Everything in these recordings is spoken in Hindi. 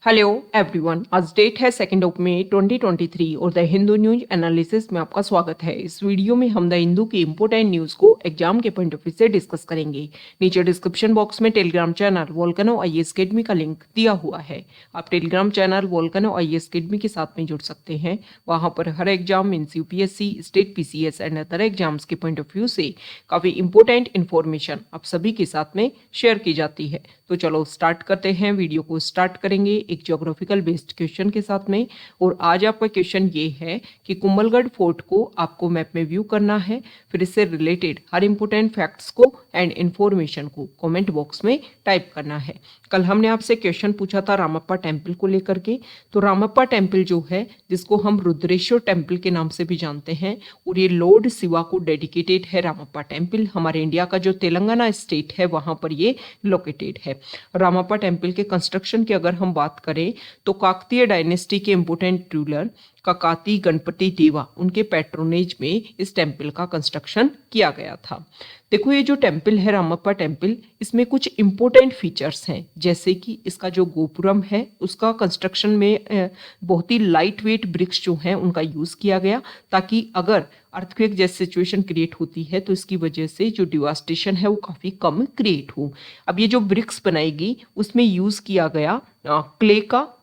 हेलो एवरीवन, आज डेट है 2 मई 2023 और द हिंदू न्यूज एनालिसिस में आपका स्वागत है। इस वीडियो में हम द हिंदू की इंपोर्टेंट न्यूज को एग्जाम के पॉइंट ऑफ व्यू से डिस्कस करेंगे। नीचे डिस्क्रिप्शन बॉक्स में Telegram channel Volcano IAS Academy का लिंक दिया हुआ है। आप Telegram channel Volcano IAS Academy के साथ में जुड़ सकते हैं। वहां पर हर exam means UPSC, state PCS and other exams के पॉइंट ऑफ व्यू से काफी इंपोर्टेंट इन्फॉर्मेशन आप सभी के साथ में शेयर की जाती है। तो चलो स्टार्ट करते हैं। वीडियो को स्टार्ट करेंगे एक ज्योग्राफिकल बेस्ड क्वेश्चन के साथ में। और आज आपका क्वेश्चन ये है कि कुंभलगढ़ फोर्ट को आपको मैप में व्यू करना है, फिर इससे रिलेटेड हर इंपोर्टेंट फैक्ट्स को एंड इंफॉर्मेशन को कमेंट बॉक्स में टाइप करना है। कल हमने आपसे क्वेश्चन पूछा था रामप्पा टेम्पल को लेकर के। तो रामप्पा टेम्पल जो है, जिसको हम रुद्रेश्वर टेम्पल के नाम से भी जानते हैं, और ये लॉर्ड शिवा को डेडिकेटेड है। रामप्पा टेम्पल हमारे इंडिया का जो तेलंगाना स्टेट है वहां पर ये लोकेटेड है। रामप्पा टेम्पल के कंस्ट्रक्शन की अगर हम बात करें तो काकतीय डायनेस्टी के इंपोर्टेंट रूलर काकाती गणपति देवा, उनके पैट्रोनेज में इस टेम्पल का कंस्ट्रक्शन किया गया था। देखो, ये जो टेम्पल है रामप्पा टेम्पल, इसमें कुछ इंपोर्टेंट फीचर्स हैं, जैसे कि इसका जो गोपुरम है उसका कंस्ट्रक्शन में बहुत ही लाइट वेट ब्रिक्स जो हैं उनका यूज किया गया, ताकि अगर अर्थक्वेक जैसी सिचुएशन क्रिएट होती है तो इसकी वजह से जो डिवास्टेशन है वो काफी कम क्रिएट हो। अब ये जो ब्रिक्स बनाएगी उसमें यूज किया गया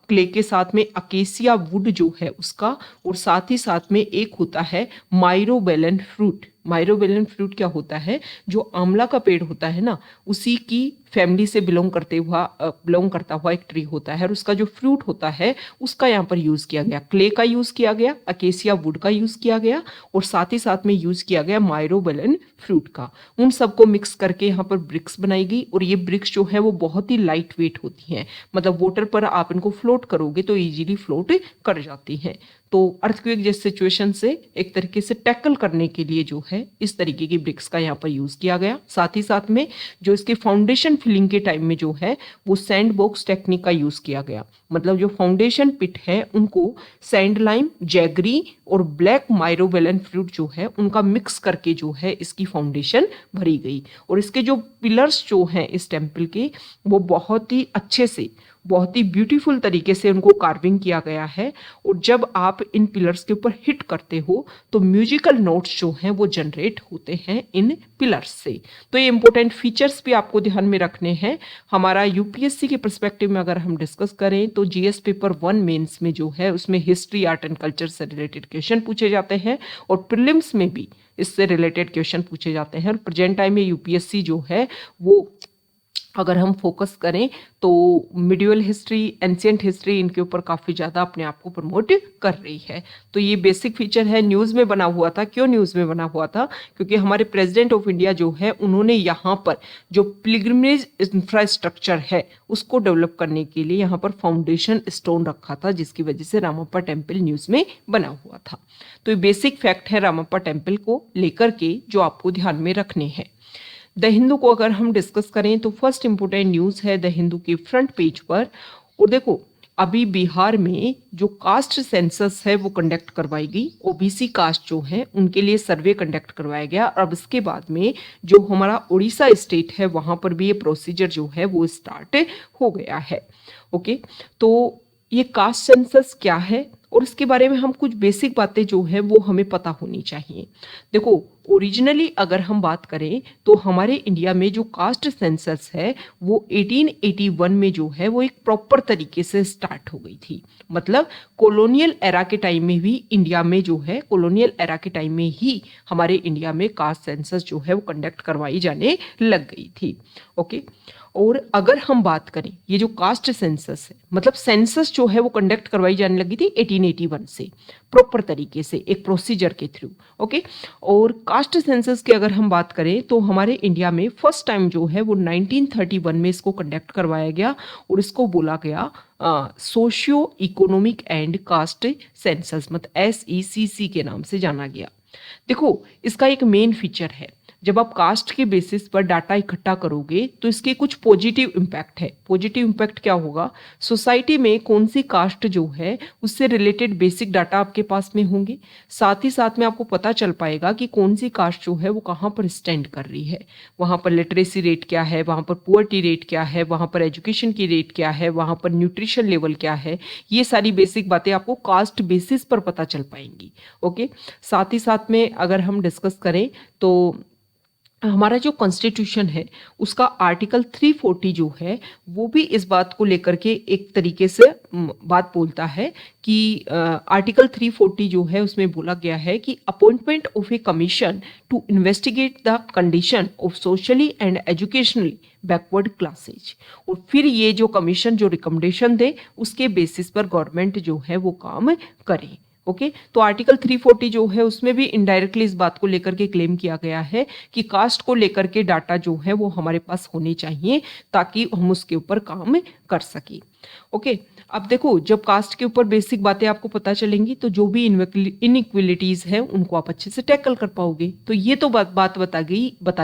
क्ले के साथ में अकेसिया वुड जो है उसका, और साथ ही साथ में एक होता है माइरोबेलन फ्रूट। माइरोबेलन फ्रूट क्या होता है? जो आंवला का पेड़ होता है ना, उसी की फैमिली से बिलोंग करता हुआ एक ट्री होता है, और उसका जो फ्रूट होता है उसका यहाँ पर यूज किया गया। क्ले का यूज किया गया, अकेसिया वुड का यूज किया गया, और साथ ही साथ में यूज किया गया माइरोबेलन फ्रूट का। उन सबको मिक्स करके यहाँ पर ब्रिक्स बनाई गई, और ये ब्रिक्स जो है वो बहुत ही लाइट वेट होती हैं। मतलब वाटर पर आप इनको फ्लोट करोगे तो इजीली फ्लोट कर जाती हैं। तो अर्थक्वेक जैसे सिचुएशन से एक तरीके से टैकल करने के लिए जो है इस तरीके की ब्रिक्स का यहाँ पर यूज किया गया। साथ ही साथ में जो इसके फाउंडेशन फिलिंग के टाइम में जो है वो सैंड बॉक्स टेक्निक का यूज किया गया। मतलब जो फाउंडेशन पिट है उनको सैंड लाइम, जैगरी और ब्लैक माइरोबेलन फ्रूट जो है उनका मिक्स करके जो है इसकी फाउंडेशन भरी गई। और इसके जो पिलर्स जो हैं इस टेम्पल के, वो बहुत ही अच्छे से, बहुत ही ब्यूटीफुल तरीके से उनको कार्विंग किया गया है। और जब आप इन पिलर्स के ऊपर हिट करते हो तो म्यूजिकल नोट्स जो हैं वो जनरेट होते हैं इन पिलर्स से। तो ये इंपॉर्टेंट फीचर्स भी आपको ध्यान में रखने हैं। हमारा यूपीएससी के पर्सपेक्टिव में अगर हम डिस्कस करें तो जीएस पेपर 1 मेंस में जो है उसमें हिस्ट्री, आर्ट एंड कल्चर से रिलेटेड क्वेश्चन पूछे जाते हैं, और प्रीलिम्स में भी इससे रिलेटेड क्वेश्चन पूछे जाते हैं। और प्रेजेंट टाइम में यूपीएससी जो है वो अगर हम फोकस करें तो मिडिवल हिस्ट्री, एंशिएंट हिस्ट्री, इनके ऊपर काफ़ी ज़्यादा अपने आप को प्रमोट कर रही है। तो ये बेसिक फीचर है, न्यूज़ में बना हुआ था। क्यों न्यूज़ में बना हुआ था? क्योंकि हमारे प्रेसिडेंट ऑफ इंडिया जो है उन्होंने यहाँ पर जो पिलग्रिमेज इंफ्रास्ट्रक्चर है उसको डेवलप करने के लिए यहाँ पर फाउंडेशन स्टोन रखा था, जिसकी वजह से रामप्पा टेम्पल न्यूज़ में बना हुआ था। तो ये बेसिक फैक्ट है रामप्पा टेम्पल को लेकर के जो आपको ध्यान में रखने हैं। द हिंदू को अगर हम डिस्कस करें तो फर्स्ट इंपोर्टेंट न्यूज है द हिंदू के फ्रंट पेज पर। और देखो, अभी बिहार में जो कास्ट सेंसस है वो कंडक्ट करवाई गई। ओबीसी कास्ट जो है उनके लिए सर्वे कंडक्ट करवाया गया। अब इसके बाद में जो हमारा उड़ीसा स्टेट है वहां पर भी ये प्रोसीजर जो है वो स्टार्ट हो गया है। ओके, तो ये कास्ट सेंसस क्या है और इसके बारे में हम कुछ बेसिक बातें जो है वो हमें पता होनी चाहिए। देखो, ओरिजिनली अगर हम बात करें तो हमारे इंडिया में जो कास्ट सेंसस है वो 1881 में जो है वो एक प्रॉपर तरीके से स्टार्ट हो गई थी। मतलब कॉलोनियल एरा के टाइम में भी इंडिया में जो है, कॉलोनियल एरा के टाइम में ही हमारे इंडिया में कास्ट सेंसस जो है वो कंडक्ट करवाई जाने लग गई थी। ओके, और अगर हम बात करें ये जो कास्ट सेंसस है, मतलब सेंसस जो है वो कंडक्ट करवाई जाने लगी थी 1881 से प्रॉपर तरीके से एक प्रोसीजर के थ्रू। ओके, और कास्ट सेंसस की अगर हम बात करें तो हमारे इंडिया में फर्स्ट टाइम जो है वो 1931 में इसको कंडक्ट करवाया गया, और इसको बोला गया socio economic and caste census, मतलब SECC के नाम से जाना गया। देखो, इसका एक मेन फीचर है, जब आप कास्ट के बेसिस पर डाटा इकट्ठा करोगे तो इसके कुछ पॉजिटिव इम्पैक्ट है। पॉजिटिव इम्पैक्ट क्या होगा, सोसाइटी में कौन सी कास्ट जो है उससे रिलेटेड बेसिक डाटा आपके पास में होंगे। साथ ही साथ में आपको पता चल पाएगा कि कौन सी कास्ट जो है वो कहाँ पर स्टैंड कर रही है, वहाँ पर लिटरेसी रेट क्या है, वहाँ पर पुअर्टी रेट क्या है, वहाँ पर एजुकेशन की रेट क्या है, वहाँ पर न्यूट्रिशन लेवल क्या है। ये सारी बेसिक बातें आपको कास्ट बेसिस पर पता चल पाएंगी। ओके, साथ ही साथ में अगर हम डिस्कस करें तो हमारा जो कॉन्स्टिट्यूशन है उसका आर्टिकल 340 जो है वो भी इस बात को लेकर के एक तरीके से बात बोलता है कि आर्टिकल 340 जो है उसमें बोला गया है कि appointment of a commission to investigate the condition of socially and educationally backward classes. और फिर ये जो कमीशन जो रिकमेंडेशन दे उसके बेसिस पर गवर्नमेंट जो है वो काम करे। ओके, तो आर्टिकल 340 जो है उसमें भी इनडायरेक्टली इस बात को लेकर के क्लेम किया गया है कि कास्ट को लेकर के डाटा जो है वो हमारे पास होने चाहिए ताकि हम उसके ऊपर काम कर सकें। ओके, अब देखो जब कास्ट के ऊपर बेसिक बातें आपको पता चलेंगी तो जो भी इनइक्वलिटीज है उनको आप अच्छे से टैकल कर पाओगे। तो ये तो बात बता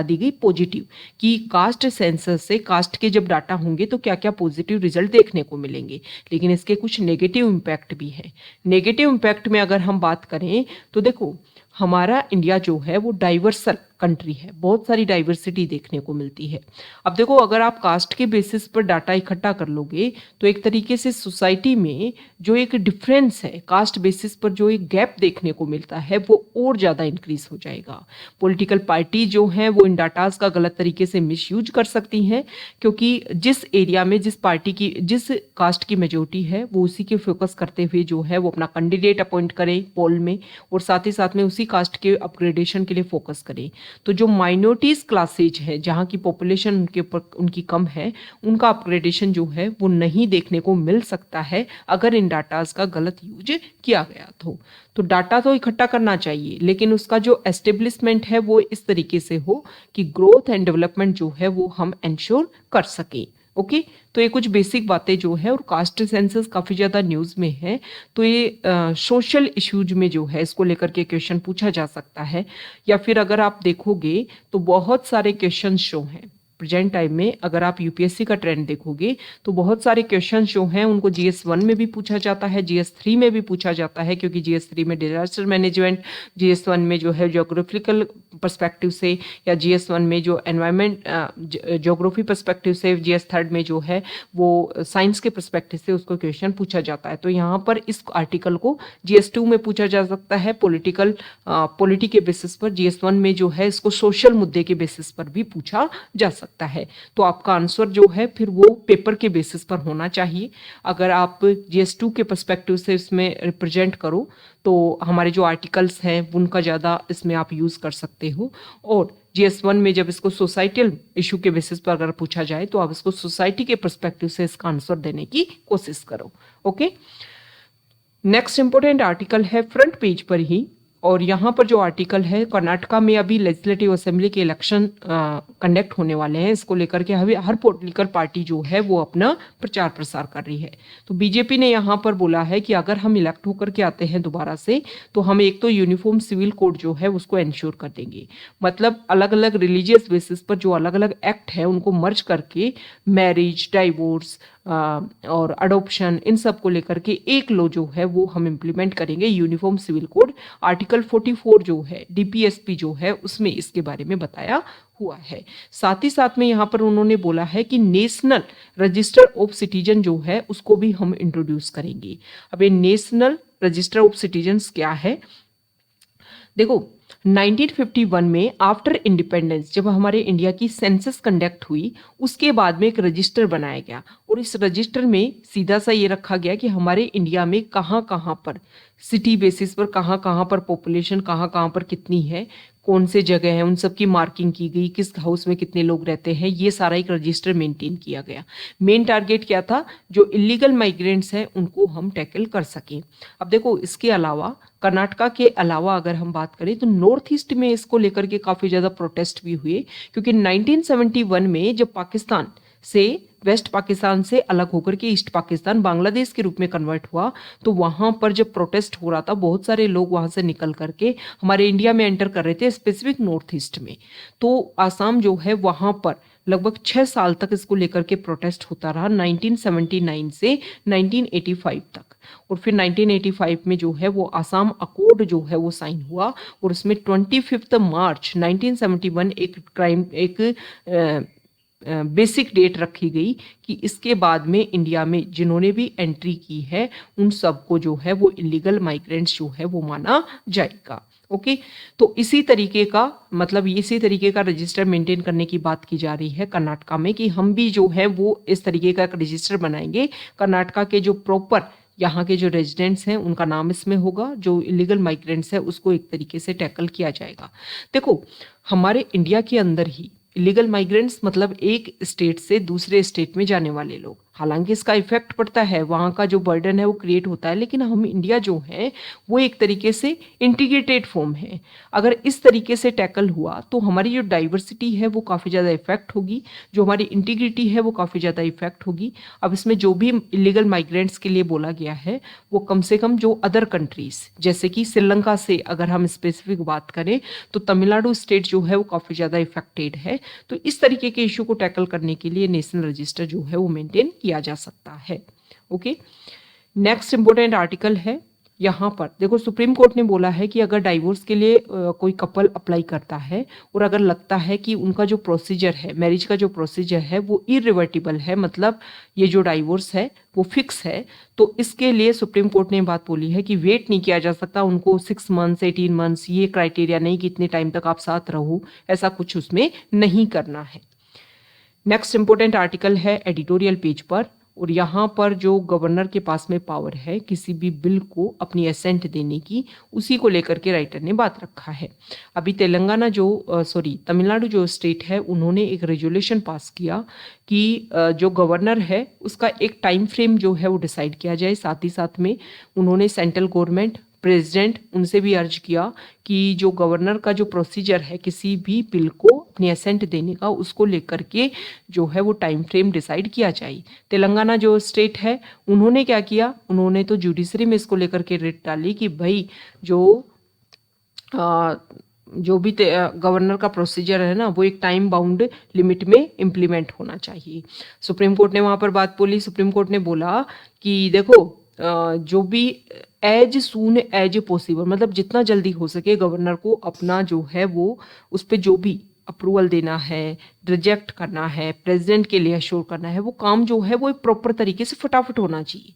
दी गई पॉजिटिव कि कास्ट सेंसस से कास्ट के जब डाटा होंगे तो क्या क्या पॉजिटिव रिजल्ट देखने को मिलेंगे। लेकिन इसके कुछ नेगेटिव इम्पैक्ट भी है। नेगेटिव इम्पैक्ट में अगर हम बात करें तो देखो हमारा इंडिया जो है वो डाइवर्सल कंट्री है, बहुत सारी डाइवर्सिटी देखने को मिलती है। अब देखो अगर आप कास्ट के बेसिस पर डाटा इकट्ठा कर लोगे तो एक तरीके से सोसाइटी में जो एक डिफरेंस है कास्ट बेसिस पर जो एक गैप देखने को मिलता है वो और ज़्यादा इंक्रीज हो जाएगा। पॉलिटिकल पार्टी जो है वो इन डाटाज का गलत तरीके से मिसयूज कर सकती हैं क्योंकि जिस एरिया में जिस पार्टी की जिस कास्ट की मेजोरिटी है वो उसी के फोकस करते हुए जो है वो अपना कैंडिडेट अपॉइंट करें पोल में और साथ ही साथ में उसी कास्ट के अपग्रेडेशन के लिए फोकस करें। तो जो माइनॉरिटीज क्लासेज है जहाँ की पॉपुलेशन उनके ऊपर उनकी कम है उनका अपग्रेडेशन जो है वो नहीं देखने को मिल सकता है अगर इन डाटाज का गलत यूज किया गया तो डाटा तो इकट्ठा करना चाहिए लेकिन उसका जो एस्टेब्लिशमेंट है वो इस तरीके से हो कि ग्रोथ एंड डेवलपमेंट जो है वो हम इंश्योर कर सकें। ओके, तो ये कुछ बेसिक बातें जो है और कास्ट सेंसस काफ़ी ज़्यादा न्यूज़ में है तो ये सोशल इश्यूज में जो है इसको लेकर के क्वेश्चन पूछा जा सकता है या फिर अगर आप देखोगे तो बहुत सारे क्वेश्चन शो हैं प्रेजेंट टाइम में। अगर आप यूपीएससी का ट्रेंड देखोगे तो बहुत सारे क्वेश्चन जो हैं उनको GS1 में भी पूछा जाता है, GS3 में भी पूछा जाता है क्योंकि GS3 में डिजास्टर मैनेजमेंट, GS1 में जो है ज्योग्राफिकल पर्सपेक्टिव से या GS1 में जो एनवायरमेंट ज्योग्राफी पर्सपेक्टिव से, GS3 में जो है वो साइंस के पर्सपेक्टिव से उसको क्वेश्चन पूछा जाता है। तो यहाँ पर इस आर्टिकल को GS2 में पूछा जा सकता है पॉलिटी के बेसिस पर, GS1 में जो है इसको सोशल मुद्दे के बेसिस पर भी पूछा जा सकता है। तो आपका आंसर जो है फिर वो पेपर के बेसिस पर होना चाहिए। अगर आप GS2 के पर्सपेक्टिव से इसमें रिप्रेजेंट करो तो हमारे जो आर्टिकल्स हैं उनका ज़्यादा इसमें आप यूज़ कर सकते हो और GS1 में जब इसको सोसाइटल इशू के बेसिस पर अगर पूछा जाए तो आप इसको सोसाइटी के पर्सपेक्टिव से इसका आंसर देने की कोशिश करो। ओके, नेक्स्ट इंपॉर्टेंट आर्टिकल है फ्रंट पेज पर ही और यहाँ पर जो आर्टिकल है कर्नाटका में अभी लेजिस्लेटिव असेंबली के इलेक्शन कंडक्ट होने वाले हैं। इसको लेकर के हर पॉलिटिकल पार्टी जो है वो अपना प्रचार प्रसार कर रही है। तो बीजेपी ने यहाँ पर बोला है कि अगर हम इलेक्ट होकर के आते हैं दोबारा से तो हम एक तो यूनिफॉर्म सिविल कोड जो है उसको इंश्योर कर देंगे। मतलब अलग अलग रिलीजियस बेसिस पर जो अलग अलग एक्ट है उनको मर्ज करके मैरिज, डाइवोर्स और अडॉप्शन इन सब को लेकर के एक लॉ जो है वो हम इम्प्लीमेंट करेंगे यूनिफॉर्म सिविल कोड। आर्टिकल 44 जो है DPSP जो है उसमें इसके बारे में बताया हुआ है। साथ ही साथ में यहाँ पर उन्होंने बोला है कि नेशनल रजिस्टर ऑफ सिटीजन जो है उसको भी हम इंट्रोड्यूस करेंगे। अब ये नेशनल रजिस्टर ऑफ सिटीजन्स क्या है, देखो 1951 में आफ्टर इंडिपेंडेंस जब हमारे इंडिया की सेंसस कंडक्ट हुई उसके बाद में एक रजिस्टर बनाया गया और इस रजिस्टर में सीधा सा ये रखा गया कि हमारे इंडिया में कहाँ कहाँ पर सिटी बेसिस पर कहाँ पर पॉपुलेशन कहाँ पर कितनी है, कौन से जगह है, उन सब की मार्किंग की गई, किस हाउस में कितने लोग रहते हैं, ये सारा एक रजिस्टर मेंटेन किया गया। मेन टारगेट क्या था, जो इलीगल माइग्रेंट्स हैं उनको हम टैकल कर सकें। अब देखो इसके अलावा कर्नाटका के अलावा अगर हम बात करें तो नॉर्थ ईस्ट में इसको लेकर के काफ़ी ज़्यादा प्रोटेस्ट भी हुए क्योंकि 1971 में जब पाकिस्तान से वेस्ट पाकिस्तान से अलग होकर के ईस्ट पाकिस्तान बांग्लादेश के रूप में कन्वर्ट हुआ, तो वहां पर जब प्रोटेस्ट हो रहा था बहुत सारे लोग वहां से निकल करके हमारे इंडिया में एंटर कर रहे थे, स्पेसिफिक नॉर्थ ईस्ट में। तो आसाम जो है वहां पर लगभग 6 साल तक इसको लेकर के प्रोटेस्ट होता रहा, 1979 से 1985 तक। और फिर 1985 में जो है वो आसाम अकॉर्ड जो है वो साइन हुआ, और उसमें 25 मार्च 1971 एक बेसिक डेट रखी गई कि इसके बाद में इंडिया में जिन्होंने भी एंट्री की है उन सबको जो है वो इलीगल माइग्रेंट्स जो है वो माना जाएगा। ओके, तो इसी तरीके का रजिस्टर मेंटेन करने की बात की जा रही है कर्नाटका में, कि हम भी जो है वो इस तरीके का रजिस्टर बनाएंगे। कर्नाटका के जो प्रॉपर यहाँ के जो रेजिडेंट्स हैं उनका नाम इसमें होगा, जो इलीगल माइग्रेंट्स है उसको एक तरीके से टैकल किया जाएगा। देखो, हमारे इंडिया के अंदर ही इलीगल माइग्रेंट्स मतलब एक स्टेट से दूसरे स्टेट में जाने वाले लोग, हालांकि इसका इफेक्ट पड़ता है, वहाँ का जो बर्डन है वो क्रिएट होता है, लेकिन हम इंडिया जो है वो एक तरीके से इंटीग्रेटेड फॉर्म है। अगर इस तरीके से टैकल हुआ तो हमारी जो डाइवर्सिटी है वो काफ़ी ज़्यादा इफेक्ट होगी, जो हमारी इंटीग्रिटी है वो काफ़ी ज़्यादा इफेक्ट होगी। अब इसमें जो भी इलीगल माइग्रेंट्स के लिए बोला गया है वो कम से कम जो अदर कंट्रीज, जैसे कि श्रीलंका से अगर हम स्पेसिफिक बात करें तो तमिलनाडु स्टेट जो है वो काफ़ी ज़्यादा इफेक्टेड है। तो इस तरीके के इशू को टैकल करने के लिए नेशनल रजिस्टर जो है वो मेंटेन किया जा सकता है। ओके, नेक्स्ट इंपॉर्टेंट आर्टिकल है, यहाँ पर देखो सुप्रीम कोर्ट ने बोला है कि अगर डाइवोर्स के लिए कोई कपल अप्लाई करता है और अगर लगता है कि उनका जो प्रोसीजर है, मैरिज का जो प्रोसीजर है वो इरिवर्टिबल है, मतलब ये जो डाइवोर्स है वो फिक्स है, तो इसके लिए सुप्रीम कोर्ट ने बात बोली है कि वेट नहीं किया जा सकता, उनको 6 मंथ्स 18 मंथ्स ये क्राइटेरिया नहीं कि इतने टाइम तक आप साथ रहो, ऐसा कुछ उसमें नहीं करना है। नेक्स्ट इंपॉर्टेंट आर्टिकल है एडिटोरियल पेज पर, और यहाँ पर जो गवर्नर के पास में पावर है किसी भी बिल को अपनी एसेंट देने की, उसी को लेकर के राइटर ने बात रखा है। अभी तमिलनाडु जो स्टेट है उन्होंने एक रेजोल्यूशन पास किया कि जो गवर्नर है उसका एक टाइम फ्रेम जो है वो डिसाइड किया जाए। साथ ही साथ में उन्होंने सेंट्रल गवर्नमेंट, प्रेसिडेंट, उनसे भी अर्ज किया कि जो गवर्नर का जो प्रोसीजर है किसी भी बिल को अपनी एसेंट देने का, उसको लेकर के जो है वो टाइम फ्रेम डिसाइड किया जाए। तेलंगाना जो स्टेट है उन्होंने क्या किया, उन्होंने तो जुडिशरी में इसको लेकर के रिट डाली कि भाई जो भी गवर्नर का प्रोसीजर है ना वो एक टाइम बाउंड लिमिट में इम्प्लीमेंट होना चाहिए। सुप्रीम कोर्ट ने वहाँ पर बात बोली। सुप्रीम कोर्ट ने बोला कि देखो जो भी एज सून एज पॉसिबल, मतलब जितना जल्दी हो सके गवर्नर को अपना जो है वो उस पर जो भी अप्रूवल देना है, रिजेक्ट करना है, प्रेसिडेंट के लिए अश्योर करना है, वो काम जो है वो एक प्रॉपर तरीके से फटाफट होना चाहिए।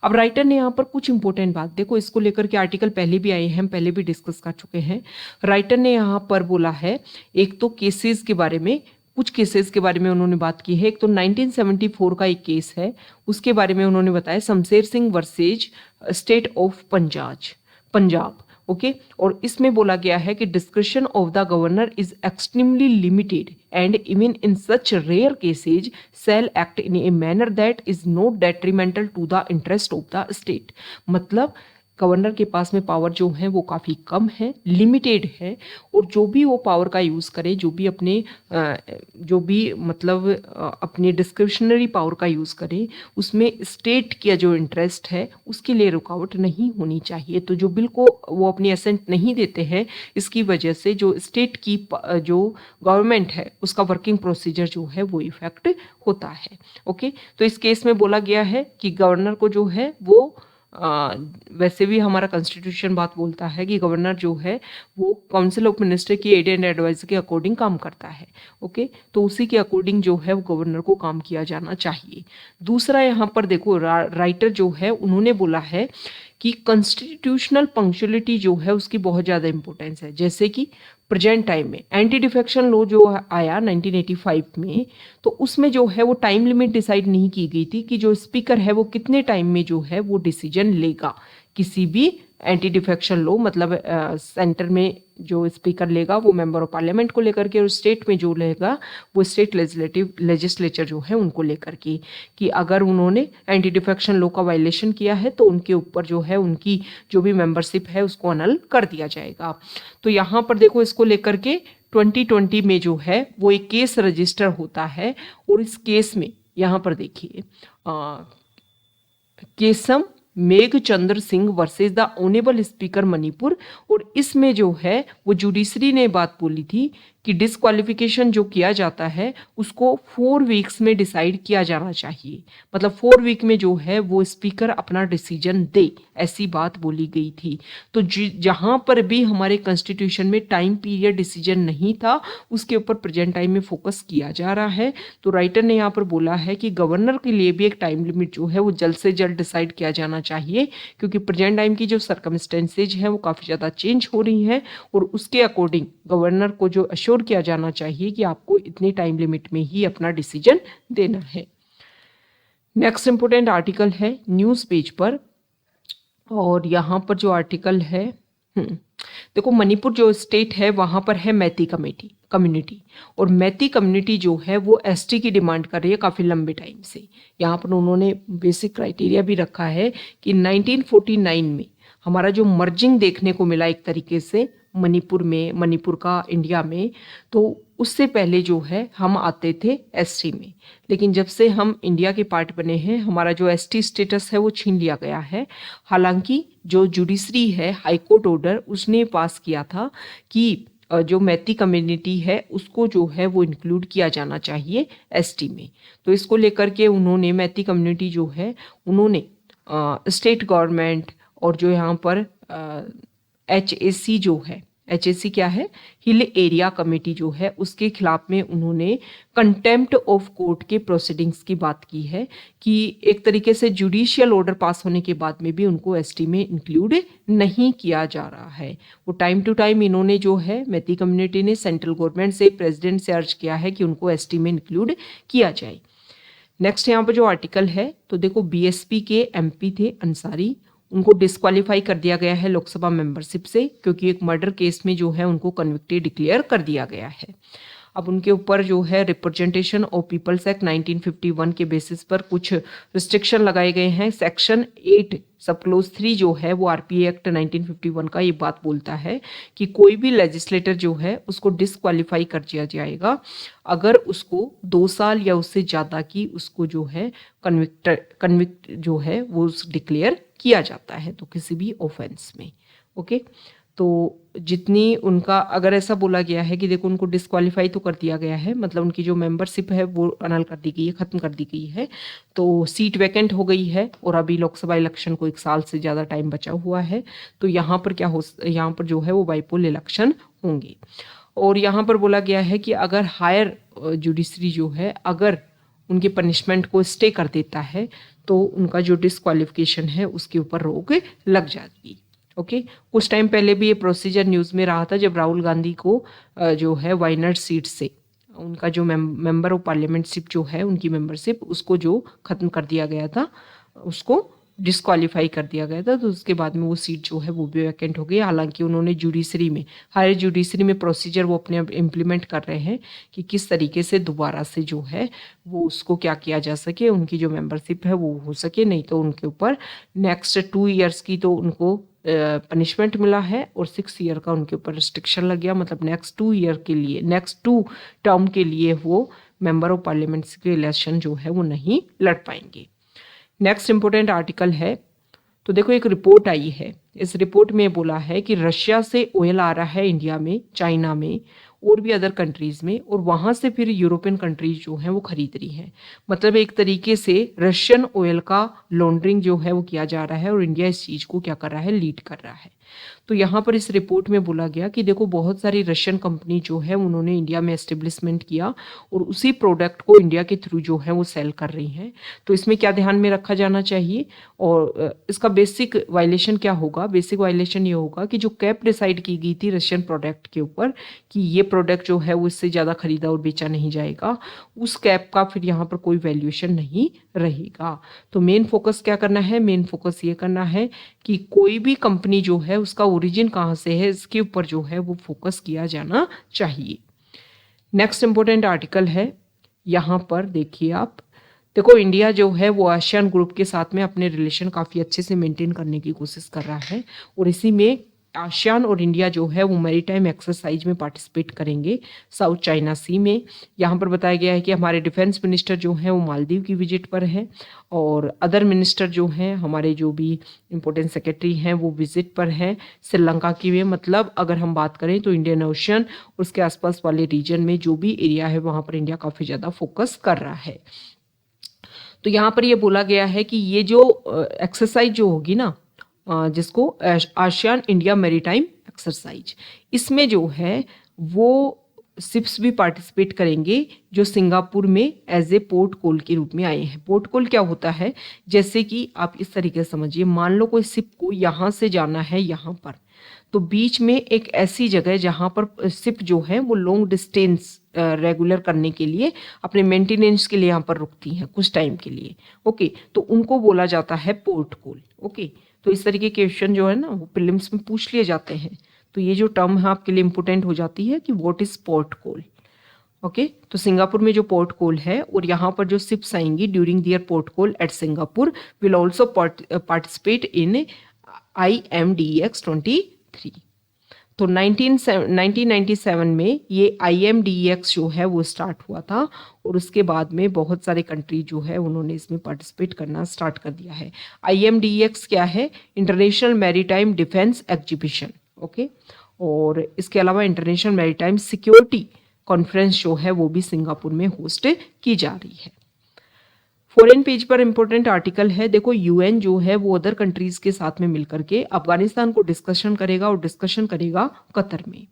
अब राइटर ने यहाँ पर कुछ इंपॉर्टेंट बात, देखो इसको लेकर के आर्टिकल पहले भी आए हैं, हम पहले भी डिस्कस कर चुके हैं। राइटर ने यहाँ पर बोला है, एक तो केसेस के बारे में, कुछ केसेस के बारे में उन्होंने बात की है। एक तो 1974 का एक केस है, उसके बारे में उन्होंने बताया, Shamsher Singh versus state of Punjab. Okay, और इसमें बोला गया है कि description of the governor is extremely limited and even in such rare cases shall act in a manner that is not detrimental to the interest of the state. मतलब गवर्नर के पास में पावर जो है वो काफ़ी कम है, लिमिटेड है, और जो भी वो पावर का यूज़ करे, अपने डिस्क्रिप्शनरी पावर का यूज़ करे, उसमें स्टेट का जो इंटरेस्ट है उसके लिए रुकावट नहीं होनी चाहिए। तो जो बिल को वो अपनी एसेंट नहीं देते हैं, इसकी वजह से जो स्टेट की जो गवर्नमेंट है उसका वर्किंग प्रोसीजर जो है वो इफेक्ट होता है। ओके, तो इस केस में बोला गया है कि गवर्नर को जो है वो वैसे भी हमारा कॉन्स्टिट्यूशन बात बोलता है कि गवर्नर जो है वो काउंसिल ऑफ मिनिस्टर की एड एंड एडवाइस के अकॉर्डिंग काम करता है। ओके, तो उसी के अकॉर्डिंग जो है वो गवर्नर को काम किया जाना चाहिए। दूसरा यहाँ पर देखो राइटर जो है उन्होंने बोला है कि कॉन्स्टिट्यूशनल पंक्चुअलिटी जो है उसकी बहुत ज़्यादा इंपॉर्टेंस है। जैसे कि प्रेजेंट टाइम में एंटी डिफेक्शन लॉ जो आया 1985 में, तो उसमें जो है वो टाइम लिमिट डिसाइड नहीं की गई थी कि जो स्पीकर है वो कितने टाइम में जो है वो डिसीजन लेगा। किसी भी एंटी डिफेक्शन लॉ मतलब सेंटर में जो स्पीकर लेगा वो मेंबर ऑफ पार्लियामेंट को लेकर के, और स्टेट में जो लेगा वो स्टेट लेजिस्लेचर जो है उनको लेकर के, कि अगर उन्होंने एंटी डिफेक्शन लॉ का वायलेशन किया है तो उनके ऊपर जो है उनकी जो भी मेंबरशिप है उसको अनल कर दिया जाएगा। तो यहाँ पर देखो इसको लेकर के 2020 में जो है वो एक केस रजिस्टर होता है और इस केस में यहाँ पर देखिए Keisham Meghchandra Singh versus the honourable speaker Manipur, और इसमें जो है वो जुडिशरी ने बात बोली थी कि डिस्क्वालिफिकेशन जो किया जाता है उसको 4 वीक्स में डिसाइड किया जाना चाहिए, मतलब 4 वीक में जो है वो स्पीकर अपना डिसीजन दे, ऐसी बात बोली गई थी। तो जहां पर भी हमारे कॉन्स्टिट्यूशन में टाइम पीरियड डिसीजन नहीं था उसके ऊपर प्रेजेंट टाइम में फोकस किया जा रहा है। तो राइटर ने यहाँ पर बोला है कि गवर्नर के लिए भी एक टाइम लिमिट जो है वो जल्द से जल्द डिसाइड किया जाना चाहिए, क्योंकि प्रेजेंट टाइम की जो सर्कमस्टेंसेज है वो काफ़ी ज़्यादा चेंज हो रही हैं और उसके अकॉर्डिंग गवर्नर को जो अश्योर किया जाना चाहिए कि आपको इतनी टाइम लिमिट में ही अपना डिसीजन देना है। नेक्स्ट इंपोर्टेंट आर्टिकल है न्यूज़ पेज पर, और यहाँ पर जो आर्टिकल है देखो, मणिपुर जो स्टेट है वहाँ पर है मैती कम्युनिटी, और मैती कम्युनिटी जो है वो एसटी की डिमांड कर रही है काफ़ी लंबे टाइम से। यहाँ पर उन्होंने बेसिक क्राइटेरिया भी रखा है कि 1949 में हमारा जो मर्जिंग देखने को मिला एक तरीके से मणिपुर का इंडिया में, तो उससे पहले जो है हम आते थे एसटी में, लेकिन जब से हम इंडिया के पार्ट बने हैं हमारा जो एसटी स्टेटस है वो छीन लिया गया है। हालांकि जो जुडिशरी है हाई कोर्ट ऑर्डर उसने पास किया था कि जो मैती कम्युनिटी है उसको जो है वो इंक्लूड किया जाना चाहिए एसटी में। तो इसको लेकर के उन्होंने मैती कम्युनिटी जो है उन्होंने स्टेट गवर्नमेंट और जो यहाँ पर HAC जो है, HAC क्या है, हिल एरिया कमेटी जो है, उसके खिलाफ में उन्होंने कंटेम्प्ट ऑफ कोर्ट के प्रोसीडिंग्स की बात की है कि एक तरीके से जुडिशियल ऑर्डर पास होने के बाद में भी उनको एसटी में इंक्लूड नहीं किया जा रहा है। वो टाइम टू टाइम इन्होंने जो है मैती कम्युनिटी ने सेंट्रल गवर्नमेंट से, प्रेसिडेंट से अर्ज किया है कि उनको एसटी में इंक्लूड किया जाए। नेक्स्ट यहाँ पर जो आर्टिकल है, तो देखो बीएसपी के MP थे अंसारी, उनको डिस्क्वालीफाई कर दिया गया है लोकसभा मेंबरशिप से, क्योंकि एक मर्डर केस में जो है उनको कन्विक्टेड डिक्लेयर कर दिया गया है। अब उनके ऊपर जो है रिप्रेजेंटेशन ऑफ पीपल्स एक्ट 1951 के बेसिस पर कुछ रिस्ट्रिक्शन लगाए गए हैं। सेक्शन 8 सब क्लोज 3 जो है वो RPA एक्ट 1951 का ये बात बोलता है कि कोई भी लेजिस्लेटर जो है उसको डिस्क्वालीफाई कर दिया जाएगा अगर उसको 2 साल या उससे ज़्यादा की उसको जो है कन्विक्ट जो है वो डिक्लेयर किया जाता है, तो किसी भी ऑफेंस में। ओके, तो जितनी उनका अगर ऐसा बोला गया है कि देखो उनको डिस्क्वालीफाई तो कर दिया गया है, मतलब उनकी जो मेंबरशिप है वो अनल कर दी गई है, ख़त्म कर दी गई है, तो सीट वैकेंट हो गई है और अभी लोकसभा इलेक्शन को 1 साल से ज़्यादा टाइम बचा हुआ है। तो यहाँ पर यहाँ पर जो है वो बाईपोल इलेक्शन होंगे। और यहाँ पर बोला गया है कि अगर हायर जुडिशरी जो है अगर उनके पनिशमेंट को स्टे कर देता है तो उनका जो डिस्क्वालिफिकेशन है उसके ऊपर रोक लग जाती। ओके, कुछ टाइम पहले भी ये प्रोसीजर न्यूज़ में रहा था जब राहुल गांधी को जो है वायनाड सीट से उनका जो मेंबर ऑफ पार्लियामेंटशिप जो है उनकी मेंबरशिप उसको जो ख़त्म कर दिया गया था, उसको डिस्क्वालीफाई कर दिया गया था, तो उसके बाद में वो सीट जो है वो भी वैकेंट हो गई। हालांकि उन्होंने जुडिशरी में हायर जुडिशरी में प्रोसीजर वो अपने इम्प्लीमेंट कर रहे हैं कि किस तरीके से दोबारा से जो है वो उसको क्या किया जा सके, उनकी जो मेंबरशिप है वो हो सके, नहीं तो उनके ऊपर नेक्स्ट 2 ईयर्स की तो उनको पनिशमेंट मिला है और 6 ईयर का उनके ऊपर रिस्ट्रिक्शन लग गया, मतलब नेक्स्ट 2 ईयर के लिए, नेक्स्ट 2 टर्म के लिए वो मेंबर ऑफ पार्लियामेंट के इलेक्शन जो है वो नहीं लड़ पाएंगे। नेक्स्ट इंपोर्टेंट आर्टिकल है, तो देखो एक रिपोर्ट आई है, इस रिपोर्ट में बोला है कि रशिया से ऑयल आ रहा है इंडिया में, चाइना में और भी अदर कंट्रीज में, और वहाँ से फिर यूरोपियन कंट्रीज जो हैं वो खरीद रही हैं। मतलब एक तरीके से रशियन ऑयल का लॉन्ड्रिंग जो है वो किया जा रहा है और इंडिया इस चीज़ को क्या कर रहा है, लीड कर रहा है। तो यहाँ पर इस रिपोर्ट में बोला गया कि देखो बहुत सारी रशियन कंपनी जो है उन्होंने इंडिया में एस्टेब्लिशमेंट किया और उसी प्रोडक्ट को इंडिया के थ्रू जो है वो सेल कर रही हैं। तो इसमें क्या ध्यान में रखा जाना चाहिए और इसका बेसिक वायलेशन क्या होगा, बेसिक वायलेशन ये होगा कि जो कैप डिसाइड की गई थी रशियन प्रोडक्ट के ऊपर कि ये प्रोडक्ट जो है वो इससे ज़्यादा खरीदा और बेचा नहीं जाएगा, उस कैप का फिर यहाँ पर कोई वैल्यूएशन नहीं रहेगा। तो मेन फोकस क्या करना है, मेन फोकस ये करना है कि कोई भी कंपनी जो है उसका ओरिजिन कहाँ से है इसके ऊपर जो है वो फोकस किया जाना चाहिए। नेक्स्ट इंपॉर्टेंट आर्टिकल है, यहाँ पर देखिए आप, देखो इंडिया जो है वो आसियान ग्रुप के साथ में अपने रिलेशन काफ़ी अच्छे से मेंटेन करने की कोशिश कर रहा है और इसी में आसियान और इंडिया जो है वो मैरीटाइम एक्सरसाइज में पार्टिसिपेट करेंगे साउथ चाइना सी में। यहाँ पर बताया गया है कि हमारे डिफेंस मिनिस्टर जो हैं वो मालदीव की विजिट पर है, और अदर मिनिस्टर जो हैं हमारे जो भी इंपॉर्टेंट सेक्रेटरी हैं वो विजिट पर हैं श्रीलंका की में। मतलब अगर हम बात करें तो इंडियन ओशन उसके आसपास वाले रीजन में जो भी एरिया है वहाँ पर इंडिया काफ़ी ज़्यादा फोकस कर रहा है। तो यहाँ पर ये बोला गया है कि ये जो एक्सरसाइज जो होगी ना, जिसको आसियान इंडिया मैरीटाइम एक्सरसाइज, इसमें जो है वो शिप्स भी पार्टिसिपेट करेंगे जो सिंगापुर में एज ए पोर्ट कोल के रूप में आए हैं। पोर्ट कोल क्या होता है, जैसे कि आप इस तरीके से समझिए, मान लो कोई शिप को यहाँ से जाना है यहाँ पर, तो बीच में एक ऐसी जगह जहाँ पर शिप जो है वो लॉन्ग डिस्टेंस रेगुलर करने के लिए अपने मेंटेनेंस के लिए यहाँ पर रुकती हैं कुछ टाइम के लिए। ओके, तो उनको बोला जाता है पोर्ट कोल। ओके, तो इस तरीके के क्वेश्चन जो है ना वो प्रीलिम्स में पूछ लिए जाते हैं। तो ये जो टर्म है आपके लिए इंपॉर्टेंट हो जाती है कि what is port call. Okay, तो सिंगापुर में जो पोर्ट कोल है और यहाँ पर जो शिप्स आएंगी during their port call at Singapore will also participate in IMDEX 23। तो 1997 में ये IMDEX जो है वो स्टार्ट हुआ था, और उसके बाद में बहुत सारे कंट्री जो है उन्होंने इसमें पार्टिसिपेट करना स्टार्ट कर दिया है। IMDEX क्या है, international maritime defence exhibition. Okay, और इसके अलावा इंटरनेशनल मैरीटाइम सिक्योरिटी कॉन्फ्रेंस जो है वो भी सिंगापुर में होस्ट की जा रही है। फॉरेन पेज पर इंपॉर्टेंट आर्टिकल है, देखो UN जो है वो अदर कंट्रीज के साथ में मिलकर के अफगानिस्तान को डिस्कशन करेगा, और डिस्कशन करेगा कतर में।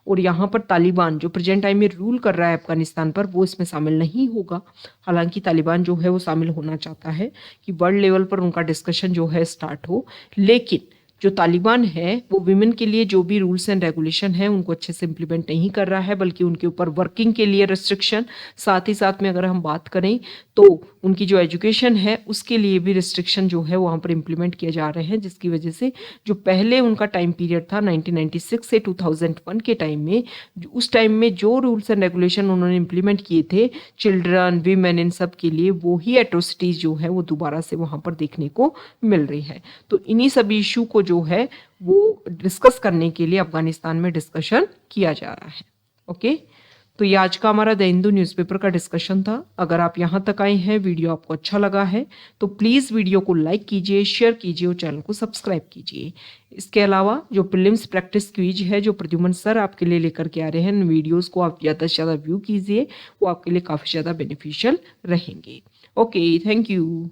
और यहाँ पर तालिबान जो प्रेजेंट टाइम में रूल कर रहा है अफगानिस्तान पर वो इसमें शामिल नहीं होगा। हालांकि तालिबान जो है वो शामिल होना चाहता है कि वर्ल्ड लेवल पर उनका डिस्कशन जो है स्टार्ट हो, लेकिन जो तालिबान है वो विमेन के लिए जो भी रूल्स एंड रेगुलेशन है उनको अच्छे से इम्प्लीमेंट नहीं कर रहा है, बल्कि उनके ऊपर वर्किंग के लिए रिस्ट्रिक्शन, साथ ही साथ में अगर हम बात करें तो उनकी जो एजुकेशन है उसके लिए भी रिस्ट्रिक्शन जो है वहाँ पर इम्प्लीमेंट किए जा रहे हैं, जिसकी वजह से जो पहले उनका टाइम पीरियड था 1996 से 2001 के टाइम में, उस टाइम में जो रूल्स एंड रेगुलेशन उन्होंने इम्प्लीमेंट किए थे चिल्ड्रन वीमेन इन सब के लिए, वो ही एट्रोसिटीज जो है वो दोबारा से वहाँ पर देखने को मिल रही है। तो इन्हीं सभी इशू को जो है वो डिस्कस करने के लिए अफगानिस्तान में डिस्कशन किया जा रहा है। ओके, तो ये आज का हमारा द हिंदू न्यूज़पेपर का डिस्कशन था। अगर आप यहाँ तक आए हैं, वीडियो आपको अच्छा लगा है तो प्लीज़ वीडियो को लाइक कीजिए, शेयर कीजिए और चैनल को सब्सक्राइब कीजिए। इसके अलावा जो प्रीलिम्स प्रैक्टिस क्विज है जो प्रद्युमन सर आपके लिए लेकर के आ रहे हैं, इन वीडियोज़ को आप ज़्यादा से ज़्यादा व्यू कीजिए, वो आपके लिए काफ़ी ज़्यादा बेनिफिशियल रहेंगे। Okay, thank you.